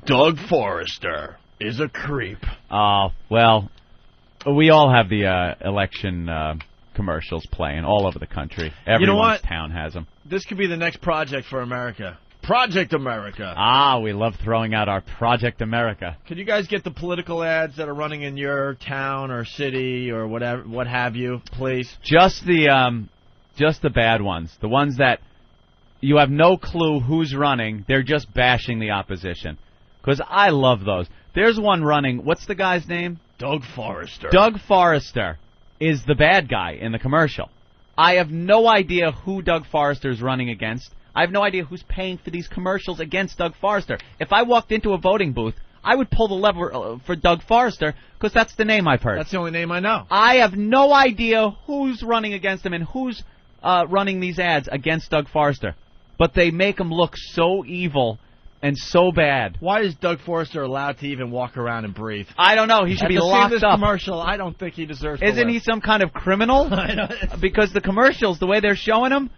Doug Forrester is a creep. Oh, well, we all have the election commercials playing all over the country. Everyone's town has them. This could be the next project for America. Project America. Ah, we love throwing out our Project America. Could you guys get the political ads that are running in your town or city or whatever, what have you, please? Just the bad ones. The ones that you have no clue who's running. They're just bashing the opposition. Because I love those. There's one running. What's the guy's name? Doug Forrester. Doug Forrester is the bad guy in the commercial. I have no idea who Doug Forrester is running against. I have no idea who's paying for these commercials against Doug Forrester. If I walked into a voting booth, I would pull the lever for Doug Forrester because that's the name I've heard. That's the only name I know. I have no idea who's running against him and who's running these ads against Doug Forrester. But they make him look so evil and so bad. Why is Doug Forrester allowed to even walk around and breathe? I don't know. He should be locked this up. Commercial, I don't think he deserves to Isn't live. he some kind of criminal? Because the commercials, the way they're showing him,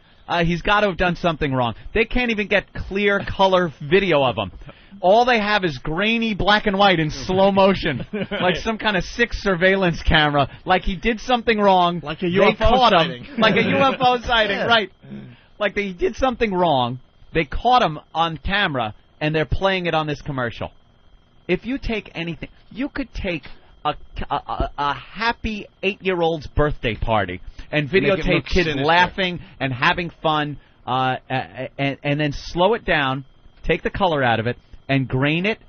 he's got to have done something wrong. They can't even get clear color video of him. All they have is grainy black and white in slow motion, like some kind of sick surveillance camera, like he did something wrong. Like a UFO sighting. Like a UFO sighting, right. Like he did something wrong. They caught him on camera, and they're playing it on this commercial. If you take anything, you could take a happy 8-year-old's birthday party and videotape kids laughing and having fun, and then slow it down, take the color out of it, and grain it,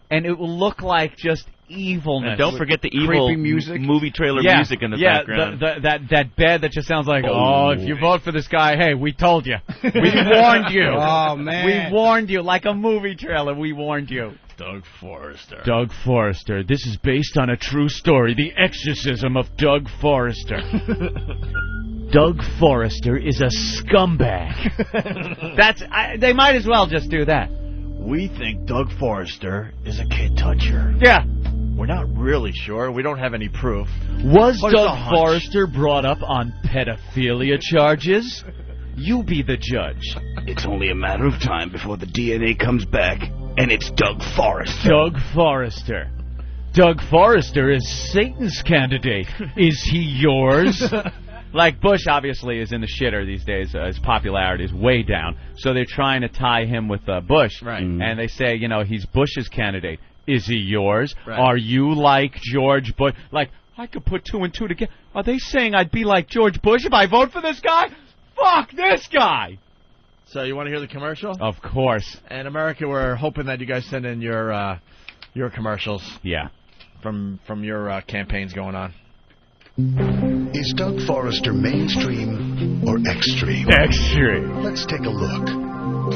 and it will look like just evilness. And don't forget the evil music, movie trailer music in the background. That bed that just sounds like, oh, if you vote for this guy, hey, we told you. We warned you. Oh, man. We warned you. Like a movie trailer, we warned you. Doug Forrester. Doug Forrester. This is based on a true story. The exorcism of Doug Forrester. Doug Forrester is a scumbag. They might as well just do that. We think Doug Forrester is a kid toucher. Yeah. We're not really sure. We don't have any proof. Was Doug Forrester brought up on pedophilia charges? You be the judge. It's only a matter of time before the DNA comes back, and it's Doug Forrester. Doug Forrester. Doug Forrester is Satan's candidate. Is he yours? Like, Bush obviously is in the shitter these days. His popularity is way down. So they're trying to tie him with Bush. Right. And they say, he's Bush's candidate. Is he yours? Right. Are you like George Bush? Like, I could put 2 and 2 together. Are they saying I'd be like George Bush if I vote for this guy? Fuck this guy! So you want to hear the commercial? Of course. And America, we're hoping that you guys send in your commercials. Yeah. From your campaigns going on. Is Doug Forrester mainstream or extreme? Extreme. Let's take a look.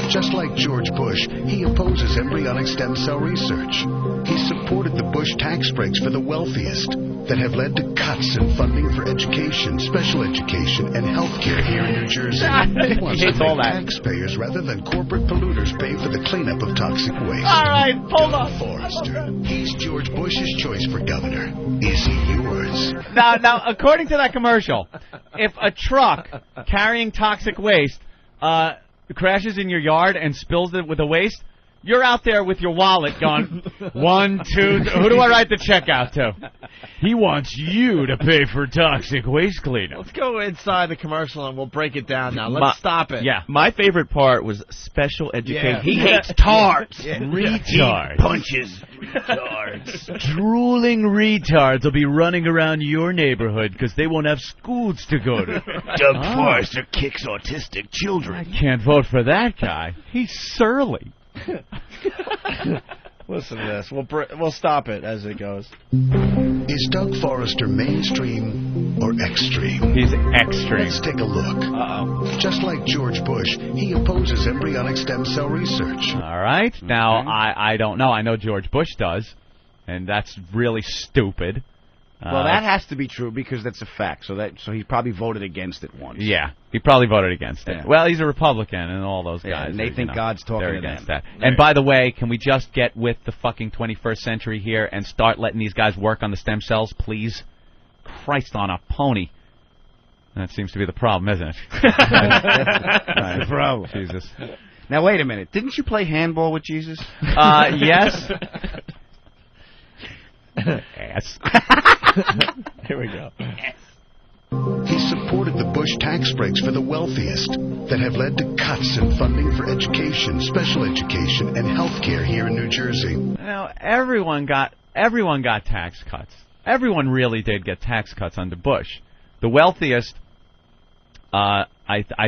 Just like George Bush, he opposes embryonic stem cell research. He supported the Bush tax breaks for the wealthiest that have led to cuts in funding for education, special education, and health care here in New Jersey. He wants to make taxpayers rather than corporate polluters pay for the cleanup of toxic waste. All right, hold on. Forrester. He's George Bush's choice for governor. Is he yours? Now, according to that commercial, if a truck carrying toxic waste crashes in your yard and spills it with the waste, you're out there with your wallet going, 1, 2, who do I write the check out to? He wants you to pay for toxic waste cleanup. Let's go inside the commercial and we'll break it down now. Let's stop it. Yeah. My favorite part was special education. Yeah. He hates tards. Retards. He punches retards. Drooling retards will be running around your neighborhood because they won't have schools to go to. Doug Forrester kicks autistic children. I can't vote for that guy. He's surly. Listen to this. We'll stop it as it goes. Is Doug Forrester mainstream or extreme? He's extreme. Let's take a look. Uh-oh. Just like George Bush, he opposes embryonic stem cell research. All right. Now, I don't know. I know George Bush does, and that's really stupid. Well, that has to be true because that's a fact. So he probably voted against it once. Yeah, he probably voted against it. Yeah. Well, he's a Republican, and all those guys. Yeah, and they think God's talking they're to against them. that. And by the way, can we just get with the fucking 21st century here and start letting these guys work on the stem cells, please? Christ on a pony. That seems to be the problem, isn't it? That's the problem. Jesus. Now, wait a minute. Didn't you play handball with Jesus? Yes. Ass. Here we go. He supported the Bush tax breaks for the wealthiest that have led to cuts in funding for education, special education, and health care here in New Jersey. Now, everyone got tax cuts. Everyone really did get tax cuts under Bush. The wealthiest, I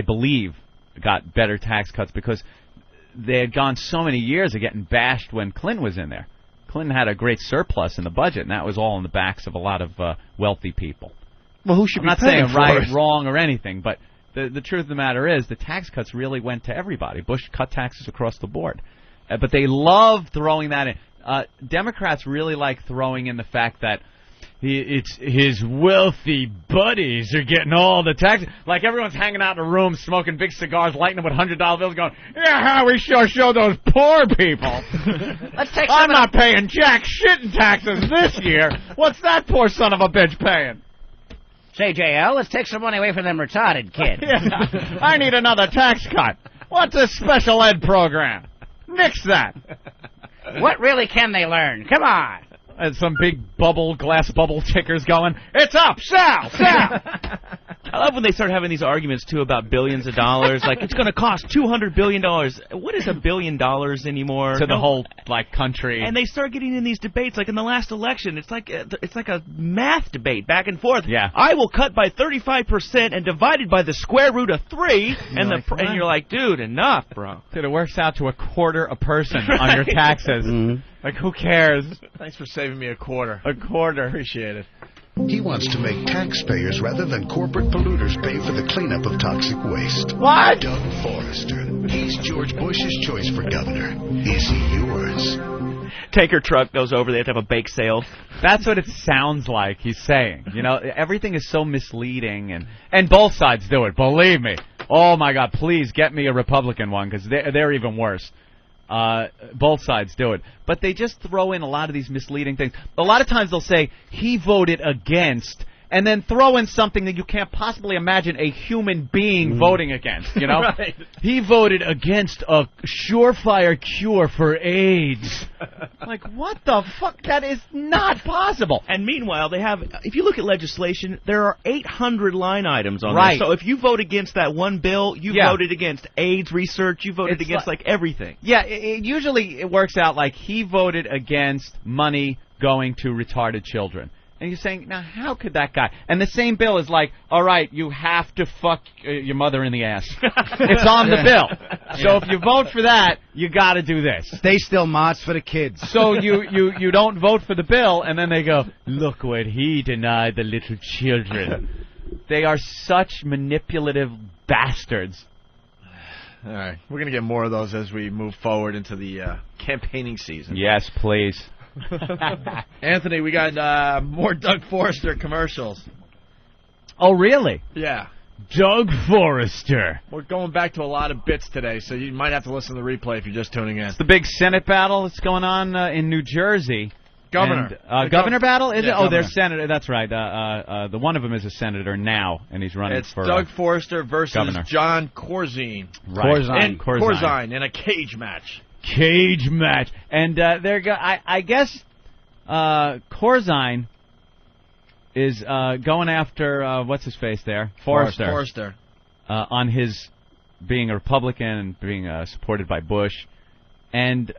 believe, got better tax cuts because they had gone so many years of getting bashed when Clinton was in there. Clinton had a great surplus in the budget, and that was all on the backs of a lot of wealthy people. Well, who should I'm be not paying saying for right, it? wrong, or anything, but the truth of the matter is the tax cuts really went to everybody. Bush cut taxes across the board. But they love throwing that in. Democrats really like throwing in the fact that it's his wealthy buddies are getting all the taxes. Like everyone's hanging out in a room smoking big cigars, lighting them with $100 bills going, yeah, we sure show those poor people. I'm not paying jack shit in taxes this year. What's that poor son of a bitch paying? Say, JL, let's take some money away from them retarded kids. Yeah, I need another tax cut. What's a special ed program? Nix that. What really can they learn? Come on. And some big glass bubble tickers going, it's up, sell, sell. I love when they start having these arguments, too, about billions of dollars. Like, it's going to cost $200 billion. What is $1 billion anymore? To the whole, country. And they start getting in these debates, like in the last election. It's like a math debate back and forth. Yeah. I will cut by 35% and divide it by the square root of 3. And you're like, dude, enough, bro. Dude, it works out to a quarter a person on your taxes. Mm-hmm. Like, who cares? Thanks for saving me a quarter. A quarter. Appreciate it. He wants to make taxpayers rather than corporate polluters pay for the cleanup of toxic waste. What? Doug Forrester. He's George Bush's choice for governor. Is he yours? Tanker truck goes over. They have to have a bake sale. That's what it sounds like he's saying. You know, everything is so misleading, and both sides do it. Believe me. Oh, my God, please get me a Republican one, because they're even worse. Both sides do it. But they just throw in a lot of these misleading things. A lot of times they'll say, he voted against, and then throw in something that you can't possibly imagine a human being voting against, you know? Right. He voted against a surefire cure for AIDS. Like, what the fuck? That is not possible. And meanwhile, they have, if you look at legislation, there are 800 line items on Right. there. So if you vote against that one bill, you Yeah. voted against AIDS research, you voted It's against, everything. Yeah, usually it works out like he voted against money going to retarded children. And you're saying, now, how could that guy? And the same bill is like, all right, you have to fuck your mother in the ass. It's on the bill. So if you vote for that, you got to do this. Stay still, Ma. It's for the kids. So you don't vote for the bill, and then they go, look what he denied the little children. They are such manipulative bastards. All right. We're going to get more of those as we move forward into the campaigning season. Yes, please. Anthony, we got more Doug Forrester commercials. Oh, really? Yeah. Doug Forrester. We're going back to a lot of bits today, so you might have to listen to the replay if you're just tuning in. It's the big Senate battle that's going on in New Jersey. Governor. And, governor battle? Is Yeah, it? Oh, governor. there's senator. That's right. The one of them is a senator now, and he's running It's for Doug Forrester versus governor. John Corzine. Right. Corzine in a cage match. Cage match. And I guess Corzine is going after what's his face there? Forrester. On his being a Republican and being supported by Bush. And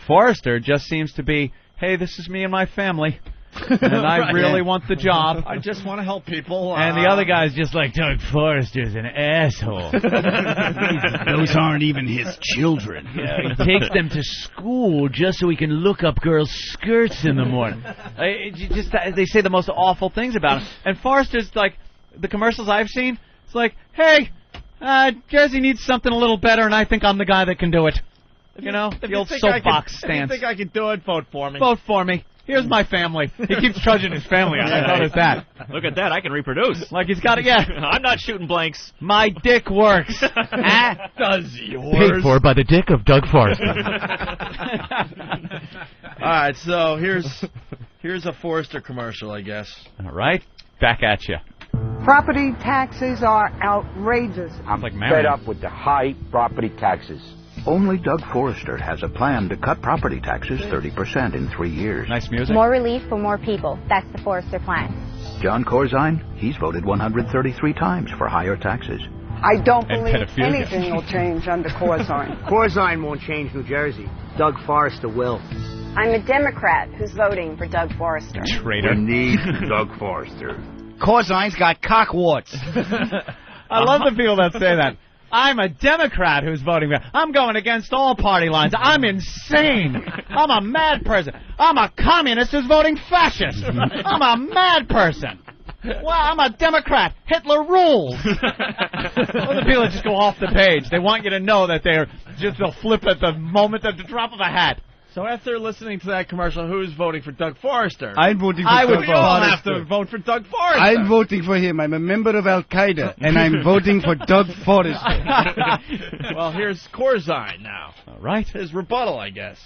Forrester just seems to be, hey, this is me and my family. And I really want the job. I just want to help people. And the other guy's just like, Doug Forrester's an asshole. Those aren't even his children. He takes them to school just so he can look up girls' skirts in the morning. They say the most awful things about him. And Forrester's like, the commercials I've seen, it's like, hey, Jersey needs something a little better, and I think I'm the guy that can do it. You know, the old soapbox stance. If you think I can do it, vote for me. Vote for me. Here's my family. He keeps trudging his family out. I noticed that. Look at that. I can reproduce. Like he's got it, yeah. I'm not shooting blanks. My dick works. Does yours? Paid for by the dick of Doug Forrester. All right, so here's a Forrester commercial, I guess. All right. Back at you. Property taxes are outrageous. I'm fed up with the high property taxes. Only Doug Forrester has a plan to cut property taxes 30% in 3 years. Nice music. More relief for more people. That's the Forrester plan. John Corzine, he's voted 133 times for higher taxes. I don't believe anything will change under Corzine. Corzine won't change New Jersey. Doug Forrester will. I'm a Democrat who's voting for Doug Forrester. Traitor. We need Doug Forrester. Corzine's got cockwarts. I love the people that say that. I'm a Democrat who's voting for. I'm going against all party lines. I'm insane. I'm a mad person. I'm a communist who's voting fascist. I'm a mad person. Well, I'm a Democrat. Hitler rules. All the people that just go off the page. They want you to know that they'll flip at the moment at the drop of a hat. So after listening to that commercial, who's voting for Doug Forrester? I'm voting for Doug Forrester. We all have to vote for Doug Forrester. I'm voting for him. I'm a member of Al-Qaeda, and I'm voting for Doug Forrester. Well, here's Corzine now. All right. His rebuttal, I guess.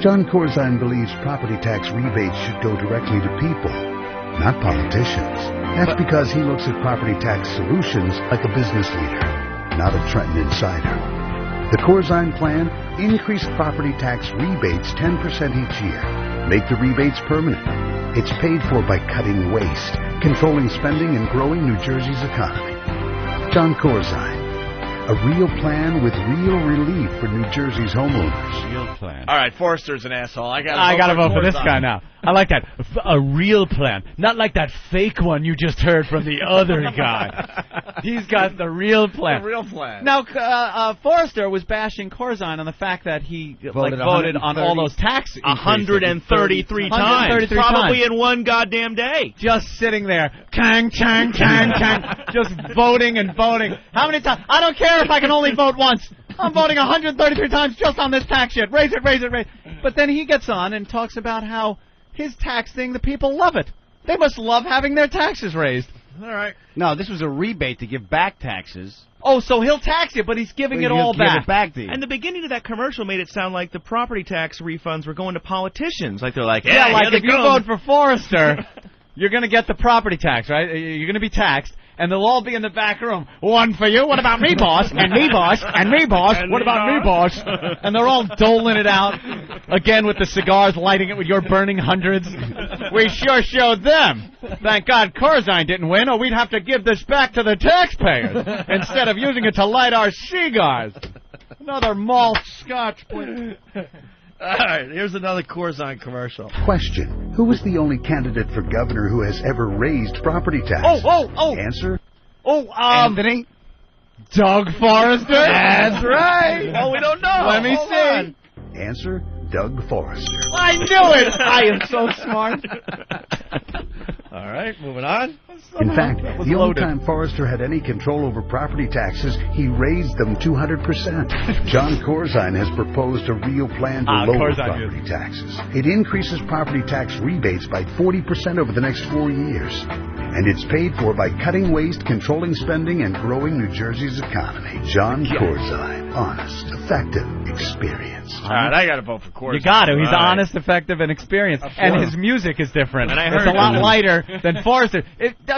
John Corzine believes property tax rebates should go directly to people, not politicians. That's because he looks at property tax solutions like a business leader, not a Trenton insider. The Corzine plan: increase property tax rebates 10% each year. Make the rebates permanent. It's paid for by cutting waste, controlling spending, and growing New Jersey's economy. John Corzine. A real plan with real relief for New Jersey's homeowners. Real plan. All right, Forrester's an asshole. I gotta vote for this guy now. I like that. A real plan. Not like that fake one you just heard from the other guy. He's got the real plan. The real plan. Now, Forrester was bashing Corzine on the fact that he voted on all those tax increases. 133 times. Probably in one goddamn day. Just sitting there. Kang, chang, chang, chang. Just voting and voting. How many times? I don't care if I can only vote once. I'm voting 133 times just on this tax shit. Raise it, raise it, raise it. But then he gets on and talks about how his tax thing, the people love it. They must love having their taxes raised. All right. No, this was a rebate to give back taxes. Oh, so he'll tax you, but he's giving it all back. Give it back to you. And the beginning of that commercial made it sound like the property tax refunds were going to politicians. Like they're like, yeah, like if you vote for Forrester, you're going to get the property tax, right? You're going to be taxed. And they'll all be in the back room. One for you. What about me, boss? And me, boss. And me, boss. What about me, boss? And they're all doling it out. Again with the cigars, lighting it with your burning hundreds. We sure showed them. Thank God Corzine didn't win, or we'd have to give this back to the taxpayers instead of using it to light our cigars. Another malt scotch, please. All right, here's another Corzine commercial. Question: who was the only candidate for governor who has ever raised property taxes? Oh! Answer: Anthony? Doug Forrester? That's right. Well, we don't know. Let me see. Answer: Doug Forrester. I knew it. I am so smart. All right, moving on. In fact, the only time Forrester had any control over property taxes, he raised them 200%. John Corzine has proposed a real plan to lower property taxes. It increases property tax rebates by 40% over the next 4 years. And it's paid for by cutting waste, controlling spending, and growing New Jersey's economy. John Corzine. Honest, effective, experienced. All right, I got to vote for Corzine. You got to. He's honest, effective, and experienced. And his music is different. And it's a lot lighter than Forrester.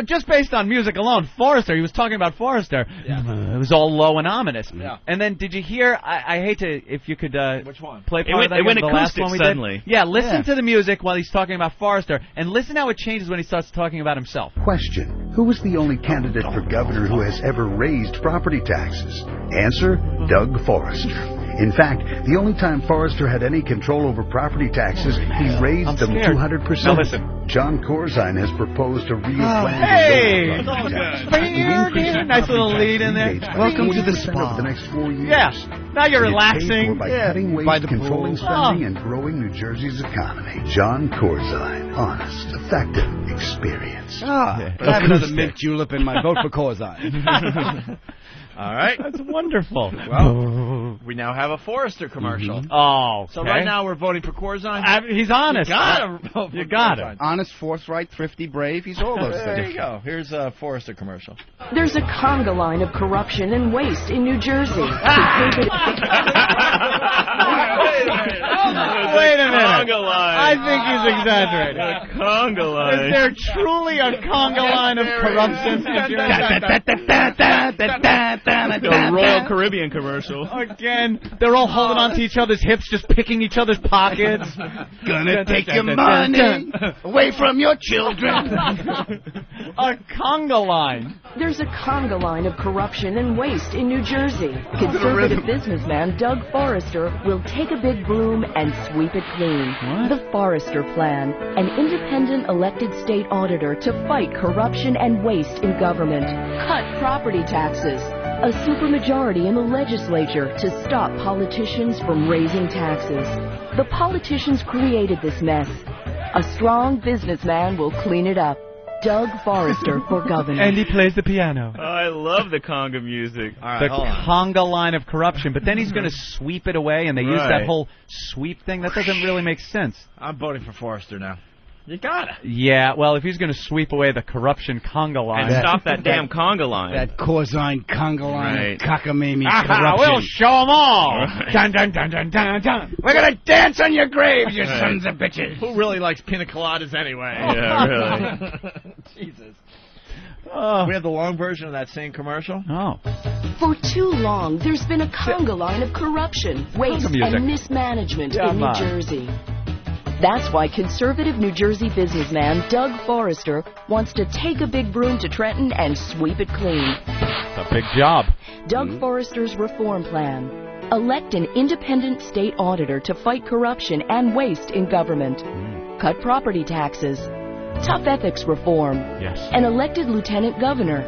Just based on music alone, Forrester, he was talking about Forrester. Yeah. It was all low and ominous. Yeah. And then did you hear, I hate to, if you could which one? Play part of that. It went the acoustic last one we suddenly. did. Yeah, listen to the music while he's talking about Forrester, and listen how it changes when he starts talking about himself. Question: who was the only candidate for governor who has ever raised property taxes? Answer: Doug Forrester. In fact, the only time Forrester had any control over property taxes, he raised them 200%. Now listen. John Corzine has proposed a real plan hey! to lower property taxes. Nice little lead in there. Welcome to the spa. Over the next 4 years. Yeah. Now you're relaxing. By cutting waste, controlling spending, and growing New Jersey's economy. John Corzine. Honest, effective, experienced. I have another mint julep in my vote for Corzine. All right. That's wonderful. Well, we now have a Forrester commercial. Oh, okay. So right now we're voting for Corzine. He's honest. You got it. Honest, forthright, thrifty, brave. He's all those things. There you go. Here's a Forrester commercial. There's a conga line of corruption and waste in New Jersey. Wait a minute. conga line. I think he's exaggerating. A conga line. Is there truly a conga line of corruption? The Royal Caribbean commercial. Again, they're all holding on to each other's hips, just picking each other's pockets. Gonna take your money away from your children. A conga line. There's a conga line of corruption and waste in New Jersey. Conservative businessman Doug Forrester will take a big broom and sweep it clean. What? The Forrester Plan, an independent elected state auditor to fight corruption and waste in government. Cut property taxes. A supermajority in the legislature to stop politicians from raising taxes. The politicians created this mess. A strong businessman will clean it up. Doug Forrester for governor. And he plays the piano. Oh, I love the conga music. All right, The hold on. conga line of corruption. But then he's going to sweep it away, and they use that whole sweep thing. That doesn't really make sense. I'm voting for Forrester now. You gotta. Yeah, well, if he's going to sweep away the corruption conga line. And stop that damn conga line. That Corzine conga line, Right. cockamamie Aha, corruption. we'll show them all. Right. Dun, dun, dun, dun, dun, dun. We're gonna dance on your graves, you sons of bitches. Who really likes pina coladas anyway? Yeah, really. Jesus. We have the long version of that same commercial. Oh. For too long, there's been a conga line of corruption, waste, music. and mismanagement Come in New on. Jersey. That's why conservative New Jersey businessman Doug Forrester wants to take a big broom to Trenton and sweep it clean. It's a big job. Doug Forrester's reform plan. Elect an independent state auditor to fight corruption and waste in government. Cut property taxes. Tough ethics reform. Yes. An elected lieutenant governor.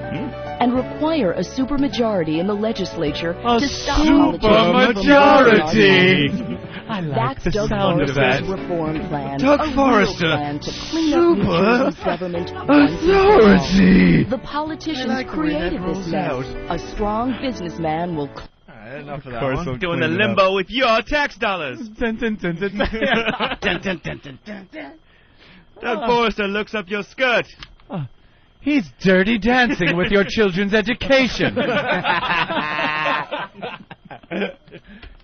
And require a supermajority in the legislature to stop politicians from I like That's the Doug sound of Forrester's that. reform plan. Doug a real Forrester, plan to clean up New Jersey's government once and for all. authority. The politicians I like the way created that this rolls mess. out. A strong businessman will. All right, enough of that course, one. I'll Doing the clean it up. limbo with your tax dollars. Dun, dun, dun, dun, dun. Doug Forrester looks up your skirt. He's dirty dancing with your children's education.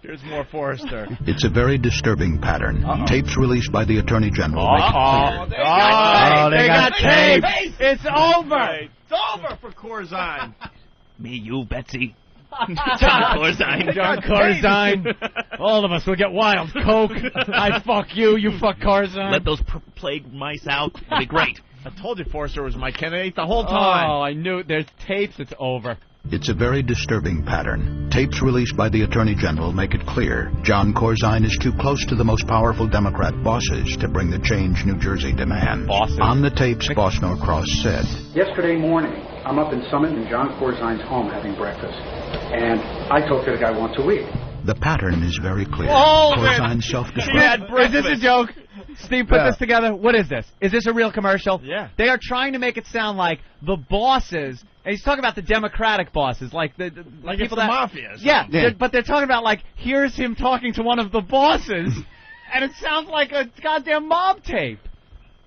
Here's more Forrester. It's a very disturbing pattern. Tapes released by the Attorney General make it clear. They got tapes. It's over. It's over for Corzine. Me, you, Betsy. John Corzine. John Corzine. All of us will get wild coke. I fuck you. You fuck Corzine. Let those plague mice out. It'll be great. I told you Forrester was my candidate the whole time. Oh, I knew. There's tapes. It's over. It's a very disturbing pattern. Tapes released by the Attorney General make it clear John Corzine is too close to the most powerful Democrat bosses to bring the change New Jersey demands. Bosses. On the tapes, Boss Norcross said, Yesterday morning, I'm up in Summit in John Corzine's home having breakfast, and I talk to the guy once a week. the pattern is very clear. Oh, Corzine self-described. Is this a joke? Steve put this together. What is this? Is this a real commercial? Yeah. They are trying to make it sound like the bosses, and he's talking about the Democratic bosses, like the like people it's the that mafia. Yeah, but they're talking about like here's him talking to one of the bosses, and it sounds like a goddamn mob tape.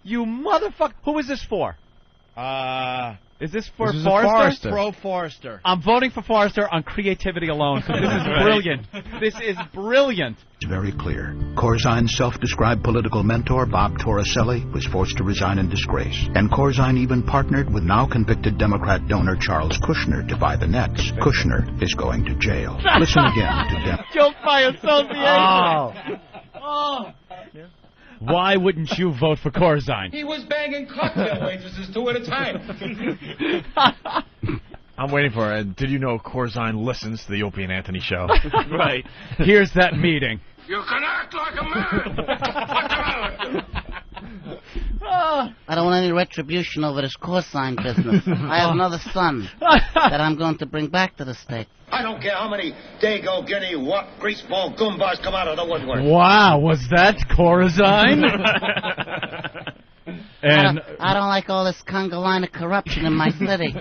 You motherfucker! Who is this for? Is this for this is Forrester? Pro Forrester. I'm voting for Forrester on creativity alone. This is brilliant. This is brilliant. It's very clear. Corzine's self-described political mentor, Bob Torricelli, was forced to resign in disgrace. And Corzine even partnered with now convicted Democrat donor Charles Kushner to buy the Nets. Kushner is going to jail. Listen again to Dem. Guilt by association. Oh. Why wouldn't you vote for Corzine? He was banging cocktail waitresses 2 at a time. I'm waiting for it. Did you know Corzine listens to the Opie and Anthony show? Right. Here's that meeting. You can act like a man. What's the matter with you? I don't want any retribution over this Corzine business. I have another son that I'm going to bring back to the state. I don't care how many Dago, Guinea, what greaseball goombas come out of the woodwork. Wow, was that Corzine? And I don't like all this conga line of corruption in my city.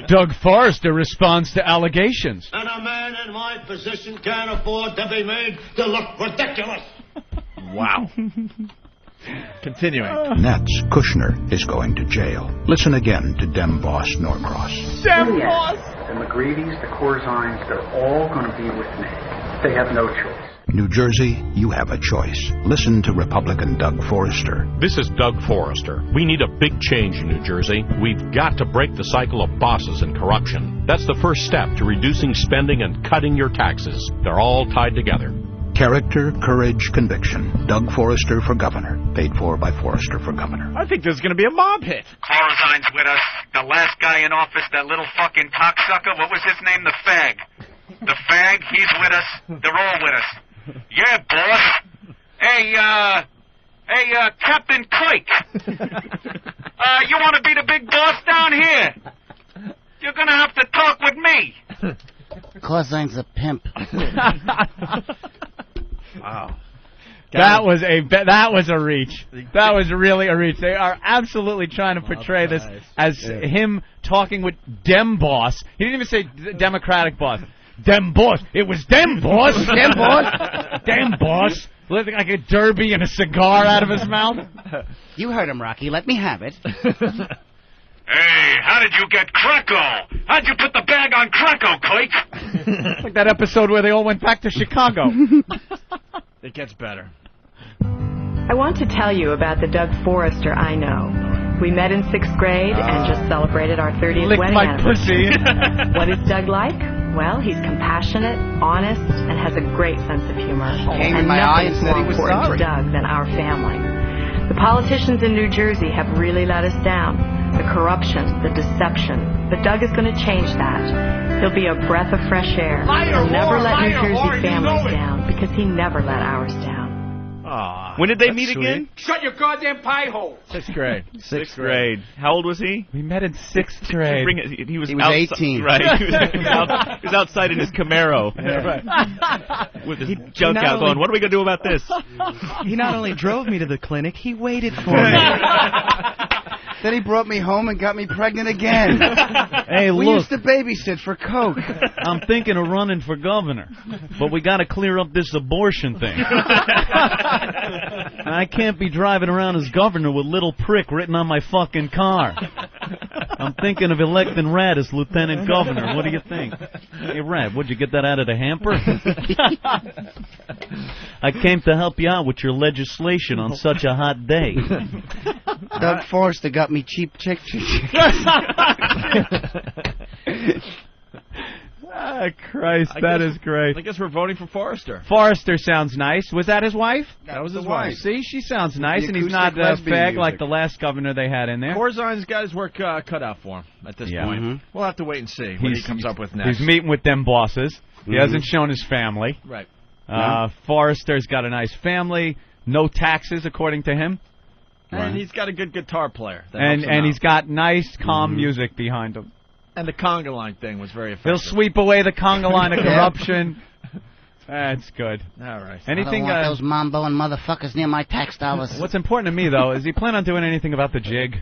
Doug Forrester responds to allegations. And a man in my position can't afford to be made to look ridiculous. Wow. Continuing. Nets. Kushner is going to jail. Listen again to Dem Boss Norcross. Dem Boss! The McGreevy's, the Corzines, they're all going to be with me. They have no choice. New Jersey, you have a choice. Listen to Republican Doug Forrester. This is Doug Forrester. We need a big change in New Jersey. We've got to break the cycle of bosses and corruption. That's the first step to reducing spending and cutting your taxes. They're all tied together. Character, courage, conviction. Doug Forrester for governor. Paid for by Forrester for governor. I think there's going to be a mob hit. Corzine's with us. The last guy in office, that little fucking cocksucker. What was his name? The fag. The fag, he's with us. They're all with us. Yeah, boss. Hey, Captain Quake. You want to be the big boss down here? You're going to have to talk with me. Corzine's a pimp. Wow. That was a reach. That was really a reach. They are absolutely trying to portray this as him talking with Dem boss. He didn't even say Democratic boss. Dem boss. It was Dem boss. Dem boss. Dem boss. Looking like a derby and a cigar out of his mouth. You heard him, Rocky. Let me have it. Hey, how did you get Krakow? How'd you put the bag on Krakow, Quake? Like that episode where they all went back to Chicago. It gets better. I want to tell you about the Doug Forrester I know. We met in 6th grade and just celebrated our 30th wedding anniversary. What is Doug like? Well, he's compassionate, honest, and has a great sense of humor. And nothing's more important to Doug than our family. The politicians in New Jersey have really let us down. The corruption, the deception. But Doug is going to change that. He'll be a breath of fresh air. He'll never let New Jersey families down because he never let ours down. When did they meet again? Shut your goddamn pie hole. 6th grade. 6th grade. How old was he? We met in 6th grade. He was 18. Right. He was outside in his Camaro. With his junk out going, what are we going to do about this? He not only drove me to the clinic, he waited for me. Then he brought me home and got me pregnant again. Hey, we look. used to babysit for Coke. I'm thinking of running for governor, but we got to clear up this abortion thing. I can't be driving around as governor with little prick written on my fucking car. I'm thinking of electing Rad as lieutenant governor. What do you think? Hey, Rad, would you get that out of the hamper? I came to help you out with your legislation on such a hot day. Doug Forrester got me cheap chick. Ah, Christ, that is great. I guess we're voting for Forrester. Forrester sounds nice. Was that his wife? That was his wife. See, she sounds nice, The and he's not acoustic lesbian fag music. like the last governor they had in there. Corzine's got his work cut out for him at this point. Mhm. We'll have to wait and see what he comes up with next. He's meeting with them bosses. He hasn't shown his family. Right. Forrester's got a nice family. No taxes, according to him. And he's got a good guitar player. That helps him And out. he's got nice, calm music behind him. And the conga line thing was very effective. He'll sweep away the conga line of corruption. That's good. All right. I Anything? don't want those mambo and motherfuckers near my tax dollars. What's important to me, though, is he plan on doing anything about the jig?